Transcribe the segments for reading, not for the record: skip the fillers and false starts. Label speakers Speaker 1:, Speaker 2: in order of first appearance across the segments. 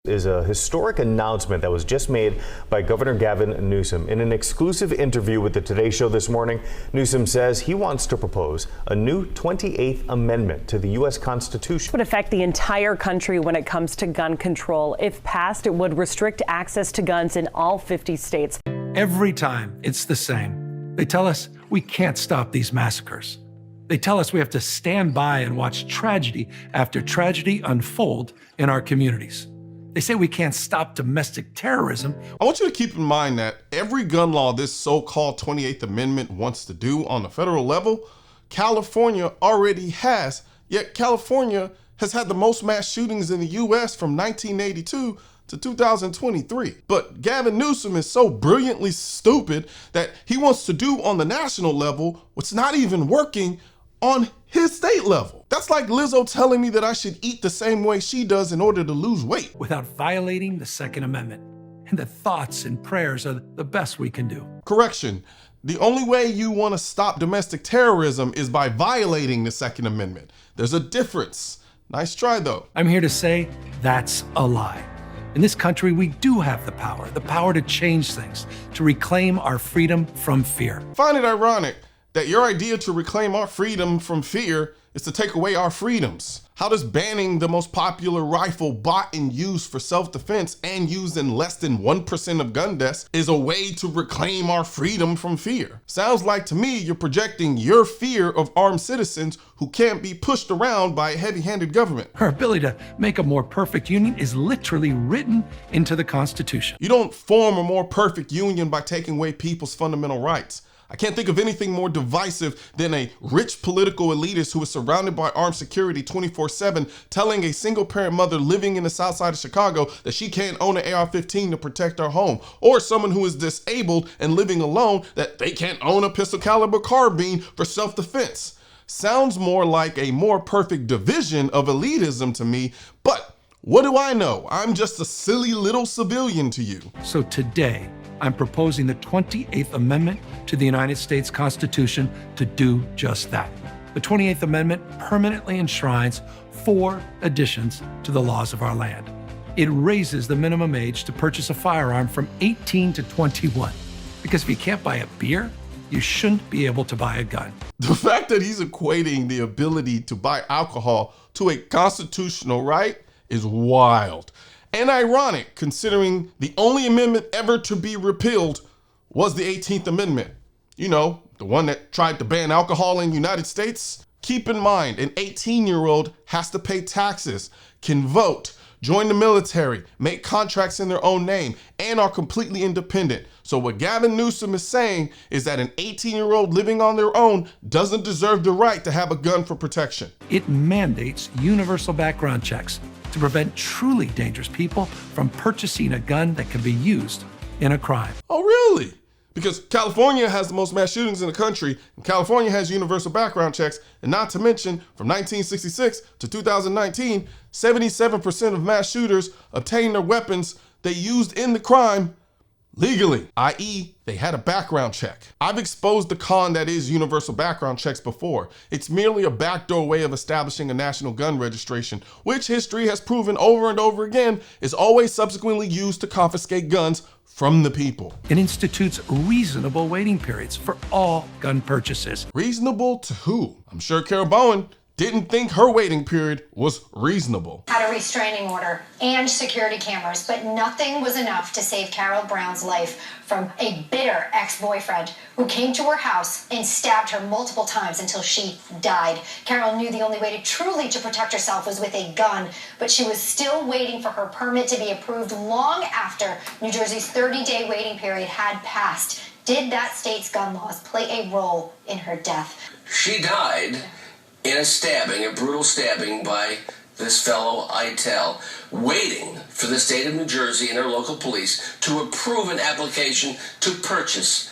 Speaker 1: Is a historic announcement that was just made by Governor Gavin Newsom. In an exclusive interview with the Today Show this morning, Newsom says he wants to propose a new 28th Amendment to the U.S. Constitution.
Speaker 2: It would affect the entire country when it comes to gun control. If passed, it would restrict access to guns in all 50 states.
Speaker 3: Every time it's the same. They tell us we can't stop these massacres. They tell us we have to stand by and watch tragedy after tragedy unfold in our communities. They say we can't stop domestic terrorism.
Speaker 4: I want you to keep in mind that every gun law this so-called 28th Amendment wants to do on the federal level, California already has. Yet California has had the most mass shootings in the U.S. from 1982 to 2023. But Gavin Newsom is so brilliantly stupid that he wants to do on the national level what's not even working on his state level. That's like Lizzo telling me that I should eat the same way she does in order to lose weight.
Speaker 3: Without violating the Second Amendment. And the thoughts and prayers are the best we can do.
Speaker 4: Correction. The only way you want to stop domestic terrorism is by violating the Second Amendment. There's a difference. Nice try, though.
Speaker 3: I'm here to say that's a lie. In this country, we do have the power to change things, to reclaim our freedom from fear.
Speaker 4: Find it ironic that your idea to reclaim our freedom from fear is to take away our freedoms. How does banning the most popular rifle bought and used for self-defense and used in less than 1% of gun deaths is a way to reclaim our freedom from fear? Sounds like to me you're projecting your fear of armed citizens who can't be pushed around by a heavy-handed government.
Speaker 3: Our ability to make a more perfect union is literally written into the Constitution.
Speaker 4: You don't form a more perfect union by taking away people's fundamental rights. I can't think of anything more divisive than a rich political elitist who is surrounded by armed security 24/7 telling a single parent mother living in the south side of Chicago that she can't own an AR-15 to protect her home, or someone who is disabled and living alone that they can't own a pistol caliber carbine for self-defense. Sounds more like a more perfect division of elitism to me, but what do I know? I'm just a silly little civilian to you.
Speaker 3: So today, I'm proposing the 28th Amendment to the United States Constitution to do just that. The 28th Amendment permanently enshrines 4 additions to the laws of our land. It raises the minimum age to purchase a firearm from 18 to 21. Because if you can't buy a beer, you shouldn't be able to buy a gun.
Speaker 4: The fact that he's equating the ability to buy alcohol to a constitutional right is wild. And ironic, considering the only amendment ever to be repealed was the 18th Amendment. You know, the one that tried to ban alcohol in the United States. Keep in mind, an 18-year-old has to pay taxes, can vote, join the military, make contracts in their own name, and are completely independent. So what Gavin Newsom is saying is that an 18-year-old living on their own doesn't deserve the right to have a gun for protection.
Speaker 3: It mandates universal background checks to prevent truly dangerous people from purchasing a gun that can be used in a crime.
Speaker 4: Oh, really? Because California has the most mass shootings in the country, and California has universal background checks, and not to mention, from 1966 to 2019, 77% of mass shooters obtained their weapons they used in the crime legally, i.e., they had a background check. I've exposed the con that is universal background checks before. It's merely a backdoor way of establishing a national gun registration, which history has proven over and over again is always subsequently used to confiscate guns from the people.
Speaker 3: It institutes reasonable waiting periods for all gun purchases.
Speaker 4: Reasonable to who? I'm sure Carol Bowen didn't think her waiting period was reasonable.
Speaker 5: Had a restraining order and security cameras, but nothing was enough to save Carol Brown's life from a bitter ex-boyfriend who came to her house and stabbed her multiple times until she died. Carol knew the only way to truly protect herself was with a gun, but she was still waiting for her permit to be approved long after New Jersey's 30-day waiting period had passed. Did that state's gun laws play a role in her death?
Speaker 6: She died in a brutal stabbing by this fellow Itel, waiting for the state of New Jersey and their local police to approve an application to purchase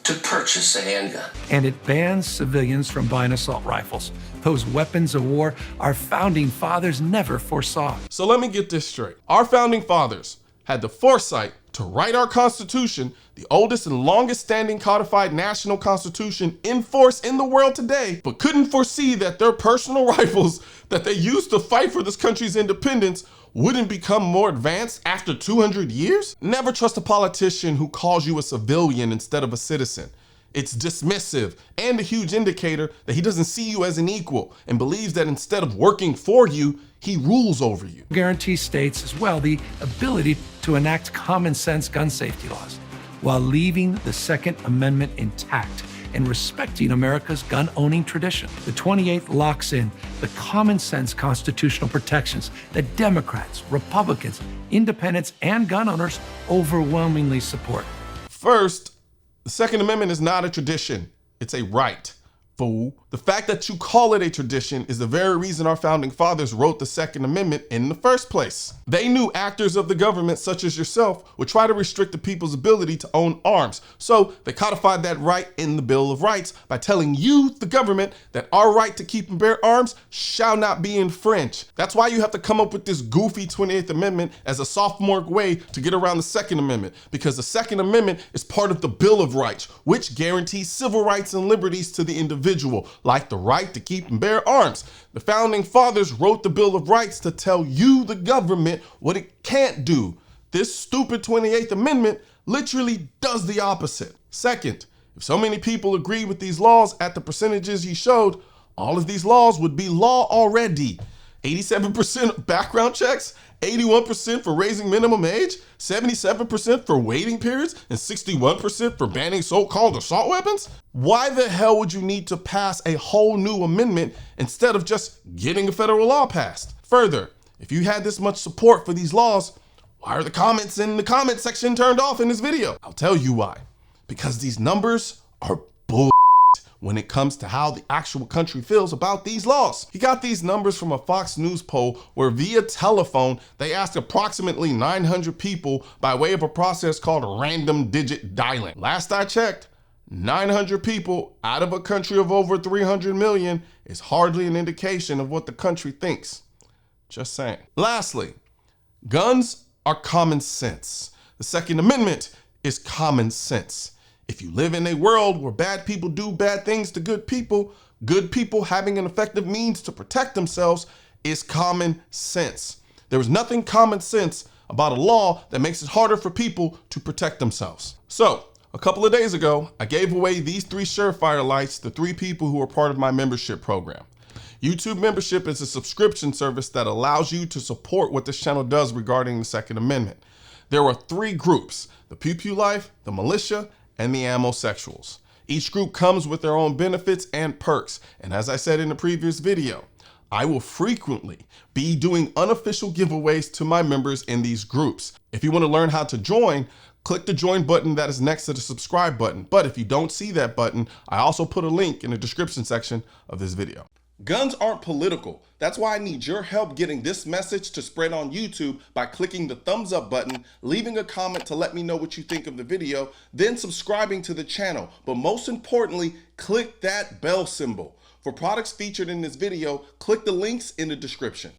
Speaker 6: a handgun.
Speaker 3: And it bans civilians from buying assault rifles. Those weapons of war our founding fathers never foresaw.
Speaker 4: So let me get this straight. Our founding fathers had the foresight to write our Constitution, the oldest and longest standing codified national constitution in force in the world today, but couldn't foresee that their personal rifles that they used to fight for this country's independence wouldn't become more advanced after 200 years? Never trust a politician who calls you a civilian instead of a citizen. It's dismissive and a huge indicator that he doesn't see you as an equal and believes that instead of working for you, he rules over you.
Speaker 3: Guarantees states as well the ability to enact common sense gun safety laws while leaving the Second Amendment intact and respecting America's gun-owning tradition. The 28th locks in the common sense constitutional protections that Democrats, Republicans, independents, and gun owners overwhelmingly support.
Speaker 4: First, the Second Amendment is not a tradition, it's a right. Fool. The fact that you call it a tradition is the very reason our founding fathers wrote the Second Amendment in the first place. They knew actors of the government, such as yourself, would try to restrict the people's ability to own arms. So they codified that right in the Bill of Rights by telling you, the government, that our right to keep and bear arms shall not be infringed. That's why you have to come up with this goofy 28th Amendment as a sophomore way to get around the Second Amendment, because the Second Amendment is part of the Bill of Rights, which guarantees civil rights and liberties to the individual, like the right to keep and bear arms. The founding fathers wrote the Bill of Rights to tell you, the government, what it can't do. This stupid 28th Amendment literally does the opposite. Second, if so many people agree with these laws at the percentages you showed, all of these laws would be law already. 87% background checks, 81% for raising minimum age, 77% for waiting periods, and 61% for banning so-called assault weapons? Why the hell would you need to pass a whole new amendment instead of just getting a federal law passed? Further, if you had this much support for these laws, why are the comments in the comment section turned off in this video? I'll tell you why. Because these numbers are bull when it comes to how the actual country feels about these laws. He got these numbers from a Fox News poll where via telephone, they asked approximately 900 people by way of a process called random digit dialing. Last I checked, 900 people out of a country of over 300 million is hardly an indication of what the country thinks. Just saying. Lastly, guns are common sense. The Second Amendment is common sense. If you live in a world where bad people do bad things to good people having an effective means to protect themselves is common sense. There is nothing common sense about a law that makes it harder for people to protect themselves. So, a couple of days ago, I gave away these 3 Surefire lights to 3 people who are part of my membership program. YouTube membership is a subscription service that allows you to support what this channel does regarding the Second Amendment. There are 3 groups: the Pew Pew Life, the Militia, and the Amosexuals. Each group comes with their own benefits and perks. And as I said in the previous video, I will frequently be doing unofficial giveaways to my members in these groups. If you want to learn how to join, click the join button that is next to the subscribe button. But if you don't see that button, I also put a link in the description section of this video. Guns aren't political. That's why I need your help getting this message to spread on YouTube by clicking the thumbs up button, leaving a comment to let me know what you think of the video, then subscribing to the channel. But most importantly, click that bell symbol. For products featured in this video, click the links in the description.